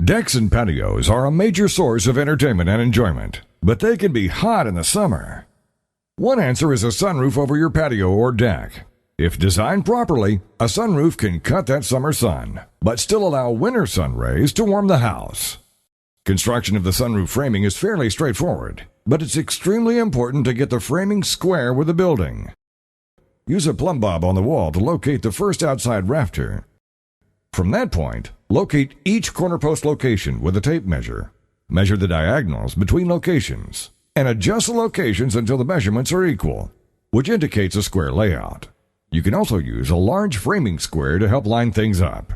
Decks and patios are a major source of entertainment and enjoyment, but they can be hot in the summer. One answer is a sunroof over your patio or deck. If designed properly, a sunroof can cut that summer sun, but still allow winter sun rays to warm the house. Construction of the sunroof framing is fairly straightforward, but it's extremely important to get the framing square with the building. Use a plumb bob on the wall to locate the first outside rafter. From that point, locate each corner post location with a tape measure. Measure the diagonals between locations, and adjust the locations until the measurements are equal, which indicates a square layout. You can also use a large framing square to help line things up.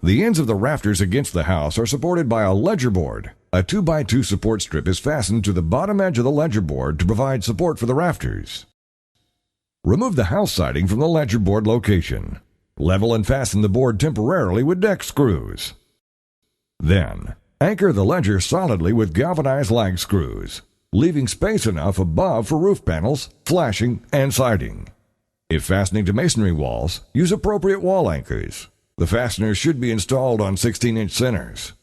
The ends of the rafters against the house are supported by a ledger board. A 2x2 support strip is fastened to the bottom edge of the ledger board to provide support for the rafters. Remove the house siding from the ledger board location. Level and fasten the board temporarily with deck screws. Then, anchor the ledger solidly with galvanized lag screws, leaving space enough above for roof panels, flashing, and siding. If fastening to masonry walls, use appropriate wall anchors. The fasteners should be installed on 16-inch centers.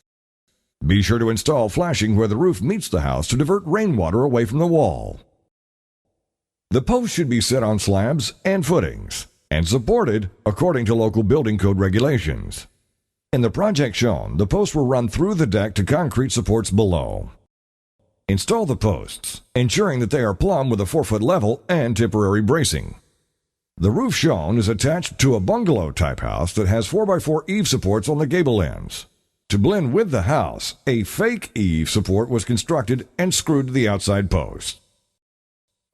Be sure to install flashing where the roof meets the house to divert rainwater away from the wall. The posts should be set on slabs and footings, and supported according to local building code regulations. In the project shown, the posts will run through the deck to concrete supports below. Install the posts, ensuring that they are plumb with a 4-foot level and temporary bracing. The roof shown is attached to a bungalow-type house that has 4x4 eave supports on the gable ends. To blend with the house, a fake eave support was constructed and screwed to the outside post.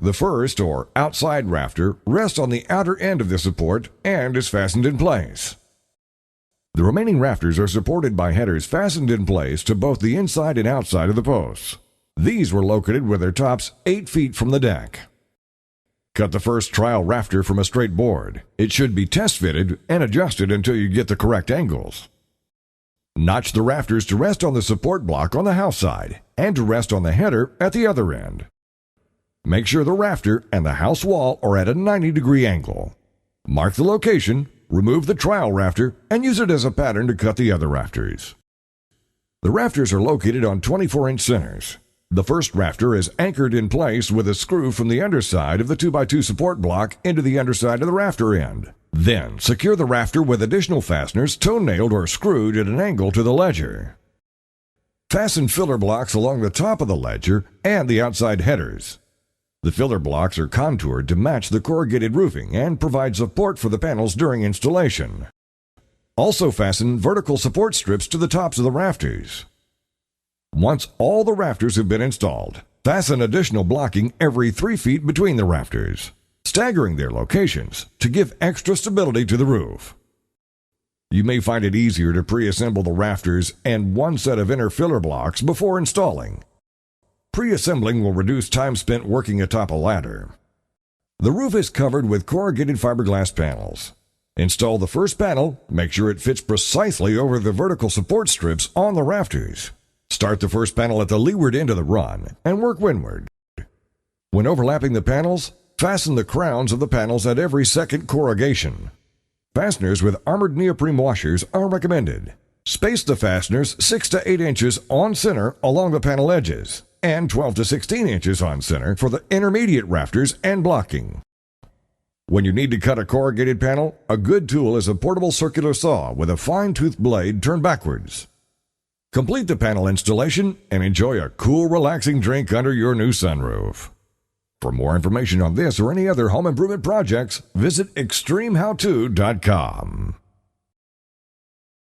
The first, or outside rafter, rests on the outer end of the support and is fastened in place. The remaining rafters are supported by headers fastened in place to both the inside and outside of the posts. These were located with their tops 8 feet from the deck. Cut the first trial rafter from a straight board. It should be test-fitted and adjusted until you get the correct angles. Notch the rafters to rest on the support block on the house side and to rest on the header at the other end. Make sure the rafter and the house wall are at a 90-degree angle. Mark the location, remove the trial rafter, and use it as a pattern to cut the other rafters. The rafters are located on 24-inch centers. The first rafter is anchored in place with a screw from the underside of the 2x2 support block into the underside of the rafter end. Then, secure the rafter with additional fasteners toe-nailed or screwed at an angle to the ledger. Fasten filler blocks along the top of the ledger and the outside headers. The filler blocks are contoured to match the corrugated roofing and provide support for the panels during installation. Also fasten vertical support strips to the tops of the rafters. Once all the rafters have been installed, fasten additional blocking every 3 feet between the rafters, staggering their locations to give extra stability to the roof. You may find it easier to pre-assemble the rafters and one set of inner filler blocks before installing. Pre-assembling will reduce time spent working atop a ladder. The roof is covered with corrugated fiberglass panels. Install the first panel, make sure it fits precisely over the vertical support strips on the rafters. Start the first panel at the leeward end of the run and work windward. When overlapping the panels, fasten the crowns of the panels at every second corrugation. Fasteners with armored neoprene washers are recommended. Space the fasteners 6 to 8 inches on center along the panel edges, and 12 to 16 inches on center for the intermediate rafters and blocking. When you need to cut a corrugated panel, a good tool is a portable circular saw with a fine-toothed blade turned backwards. Complete the panel installation and enjoy a cool, relaxing drink under your new sunroof. For more information on this or any other home improvement projects, visit extremehowto.com.